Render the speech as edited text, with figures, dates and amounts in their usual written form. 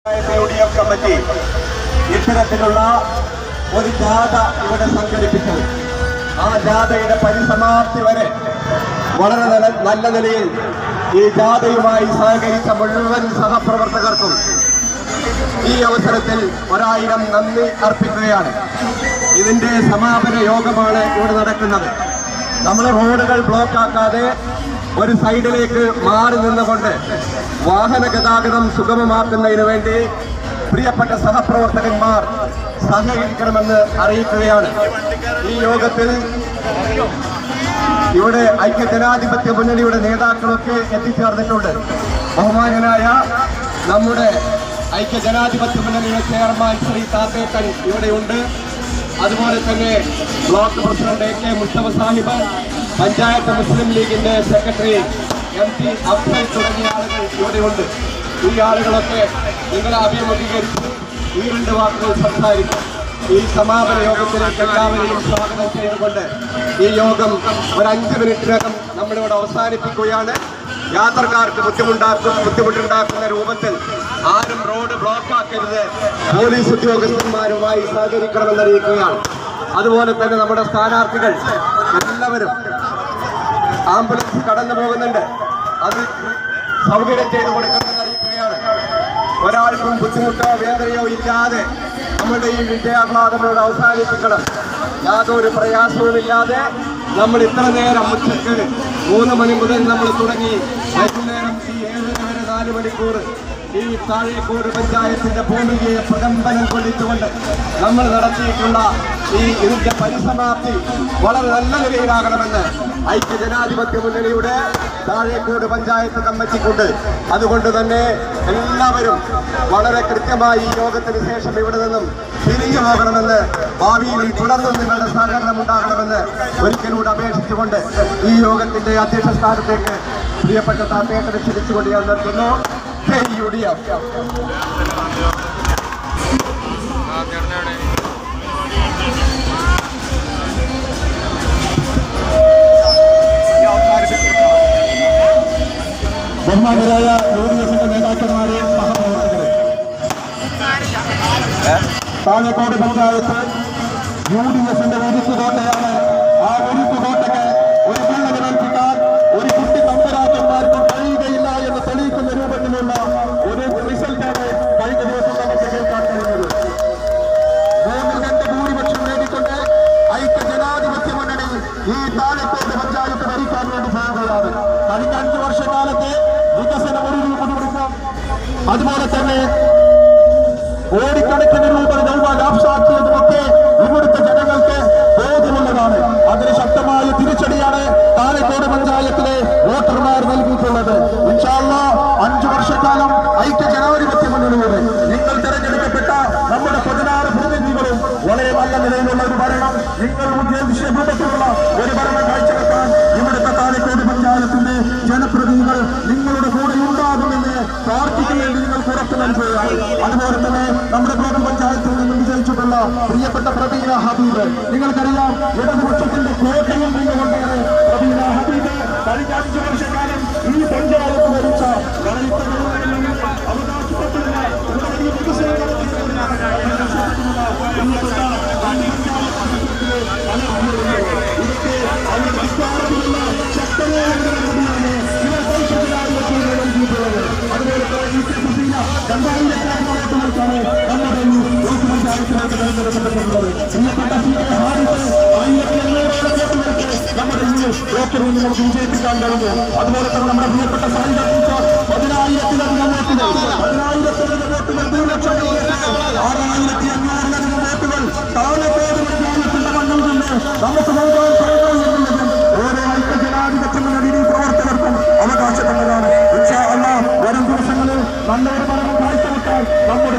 UDF committee ഇത്തരത്തിലുള്ള ഒരു ജാഥ ഇവിടെ സംഘടിപ്പിച്ചു. ആ ജാഥയുടെ പരിസമാപ്തി വരെ വളരെ നല്ല നിലയിൽ ഈ ജാഥയുമായി സഹകരിച്ച മുഴുവൻ സഹപ്രവർത്തകർക്കും ഈ അവസരത്തിൽ 1000 നന്ദി അർപ്പിക്കുകയാണ്. ഇതിന്റെ സമാപന യോഗമാണ് ഇവിടെ നടക്കുന്നത്. നമ്മൾ റോഡുകൾ ബ്ലോക്കാക്കാതെ ഒരു സൈഡിലേക്ക് മാറി നിന്നുകൊണ്ട് വാഹന ഗതാഗതം സുഗമമാക്കുന്നതിന് വേണ്ടി പ്രിയപ്പെട്ട സഹപ്രവർത്തകന്മാർ സഹകരിക്കണമെന്ന് അറിയിക്കുകയാണ്. ഈ യോഗത്തിൽ ഇവിടെ ഐക്യജനാധിപത്യ മുന്നണിയുടെ നേതാക്കളൊക്കെ എത്തിച്ചേർന്നിട്ടുണ്ട്. ബഹുമാനനായ നമ്മുടെ ഐക്യജനാധിപത്യ മുന്നണിയുടെ ചെയർമാൻ ശ്രീ താത്തേക്കൻ ഇവിടെയുണ്ട്. അതുപോലെ തന്നെ block president AK Mustafa Sahib, panchayat Muslim ലീഗിന്റെ സെക്രട്ടറി MT അഫ്സൽ തുടങ്ങിയ ആളുകൾ ഇവിടെയുണ്ട്. ഈ ആളുകളൊക്കെ നിങ്ങളെ അഭിമുഖീകരിച്ച് ഈ 2 വാക്കുകൾ സംസാരിക്കും. ഈ സമാപന യോഗത്തിലേക്ക് എല്ലാവരെയും സ്വാഗതം ചെയ്തുകൊണ്ട് ഈ യോഗം ഒരു 5 മിനിറ്റിനകം നമ്മളിവിടെ അവസാനിപ്പിക്കുകയാണ്. യാത്രക്കാർക്ക് ബുദ്ധിമുട്ടുണ്ടാക്കുന്ന രൂപത്തിൽ ആരും റോഡ് ബ്ലോക്കാക്കരുത്. പോലീസ് ഉദ്യോഗസ്ഥന്മാരുമായി സഹകരിക്കണമെന്നറിയിക്കുകയാണ്. അതുപോലെ തന്നെ നമ്മുടെ സ്ഥാനാർത്ഥികൾ എല്ലാവരും ആംബുലൻസ് കടന്നു പോകുന്നുണ്ട്. അത് സൗകര്യം ചെയ്തു കൊടുക്കണമെന്ന് അറിയിക്കുകയാണ്. ഒരാൾക്കും ബുദ്ധിമുട്ടോ വേദനയോ ഇല്ലാതെ നമ്മുടെ ഈ വിജയാഹ്ലാദങ്ങളോട് അവസാനിപ്പിക്കണം. യാതൊരു പ്രയാസവുമില്ലാതെ നമ്മൾ ഇത്ര നേരം ഉച്ചക്ക് 3 മണി മുതൽ നമ്മൾ തുടങ്ങി വൈകുന്നേരം ഈ 7 വരെ 4 മണിക്കൂർ ഈ താഴേക്കോട് പഞ്ചായത്തിന്റെ ഭൂമിയെ പ്രകമ്പനം കൊള്ളിച്ചുകൊണ്ട് നമ്മൾ നടത്തിയിട്ടുള്ള ഇതിന്റെ പരിസമാപ്തി വളരെ നല്ല നിലയിലാകണമെന്ന് ഐക്യജനാധിപത്യ മുന്നണിയുടെ താഴേക്കോട് പഞ്ചായത്ത് കമ്മിറ്റിക്കുണ്ട്. അതുകൊണ്ട് തന്നെ എല്ലാവരും വളരെ കൃത്യമായി ഈ യോഗത്തിന് ശേഷം ഇവിടെ നിന്നും തിരിഞ്ഞു പോകണമെന്ന്, ഭാവിയിൽ തുടർന്നും നിങ്ങളുടെ സഹകരണം ഉണ്ടാകണമെന്ന് ഒരിക്കലൂടെ അപേക്ഷിച്ചുകൊണ്ട് ഈ യോഗത്തിന്റെ അധ്യക്ഷ സ്ഥാനത്തേക്ക് പ്രിയപ്പെട്ട താത്തേക്കനെ ക്ഷണിച്ചുകൊണ്ട് ഞാൻ നിർത്തുന്നു. UDF ബഹുമാനരായ UDFന്റെ നേതാക്കന്മാരെ, സഹപ്രവർത്തകരെ, താഴേക്കോട് പഞ്ചായത്ത് UDFന്റെ ഉരുക്കുകോട്ടയാണ്. ആ ഉരുക്കുകോട്ടയ്ക്ക് ഒരു വിള്ളൽ നൽകിക്കാൻ ഒരു കുട്ടി തമ്പുരാക്കന്മാർക്ക് കഴിയുകയില്ല എന്ന് തെളിയിക്കുന്ന രൂപത്തിലുള്ള ഒരു റിസൾട്ടാണ് കഴിഞ്ഞ ദിവസം നമുക്ക് കേൾക്കാൻ കഴിയുന്നത്. 3-2 ഭൂരിപക്ഷം നേടിക്കൊണ്ട് ഐക്യജനാധിപത്യ മുന്നണി ഈ താഴേക്കോട് പഞ്ചായത്ത് ഭരിക്കാൻ വേണ്ടി പോവുകയാണ്. കഴിഞ്ഞ 5 വർഷക്കാലത്തെ വികസന ഒരു രൂപം, അതുപോലെ തന്നെ കോടിക്കണക്കിന് രൂപ ലാഭസാക്ഷിയതുമൊക്കെ ഇവിടുത്തെ ജനങ്ങൾക്ക് ബോധ്യമുള്ളതാണ്. അതിന് ശക്തമായ തിരിച്ചടിയാണ് താഴേക്കോട് പഞ്ചായത്തിലെ വോട്ടർമാർ നൽകിയിട്ടുള്ളത്. ഇൻഷാ അല്ലാഹ് 5 വർഷക്കാലം ഐക്യജനാധിപത്യ മുന്നണിയോടെ നിങ്ങൾ തെരഞ്ഞെടുക്കപ്പെട്ട നമ്മുടെ 16 പ്രതിനിധികളും വളരെ നല്ല നിലയിലുള്ള ഒരു ഭരണം, നിങ്ങൾ ഉദ്ദേശിച്ച രൂപത്തിലുള്ള ഒരു ഭരണം കാഴ്ചവെക്കാൻ ഇവിടുത്തെ താഴേക്കോട് പഞ്ചായത്തിന്റെ ജനപ്രതിനിധികൾ നിങ്ങളുടെ കൂടെ ഉണ്ടാകുമെന്ന് പ്രാർത്ഥിക്കാൻ വേണ്ടി നിങ്ങൾക്ക് ഉറപ്പ് നൽകുകയാണ്. അതുപോലെ തന്നെ നമ്മുടെ ബ്ലോക്ക് പഞ്ചായത്തിൽ നിന്ന് വിജയിച്ചിട്ടുള്ള പ്രിയപ്പെട്ട പ്രബീന ഹബീബ്, നിങ്ങൾക്കറിയാം ഇടതുപക്ഷത്തിന്റെ കോട്ടയും കൊണ്ടാണ് പ്രബീന ഹബീബ് കഴിഞ്ഞ 5 വർഷക്കാലം ഈ പഞ്ചായത്ത് ഭരിച്ച അവകാശപ്പെട്ടിരുന്ന ശക്തമായ അതുപോലെ നമുക്ക് വിജയിപ്പിക്കാൻ കഴിഞ്ഞു. അതുപോലെ തന്നെ നമ്മുടെ പ്രിയപ്പെട്ട സായിദ ടീച്ചർ 10,000-ലധികം വോട്ടുകൾ, 10,000-ലധികം വോട്ടുകൾ, 2 ലക്ഷം വോട്ടുകൾ, 6,500-ലധികം വോട്ടുകൾ താഴേക്കോട് പഞ്ചായത്തിന്റെ മണ്ണിൽ നിന്ന് നമുക്ക് നൽകാൻ കഴിഞ്ഞു എന്നുള്ളതും ഓരോ ഐക്യജനാധിപത്യ മുന്നണി പ്രവർത്തകർക്കും അവകാശപ്പെട്ടതാണ്. ഇൻഷാ അല്ലാഹ് വരും ദിവസങ്ങളിൽ നല്ലൊരു ഭരണം കാഴ്ചവെക്കാൻ നമ്മുടെ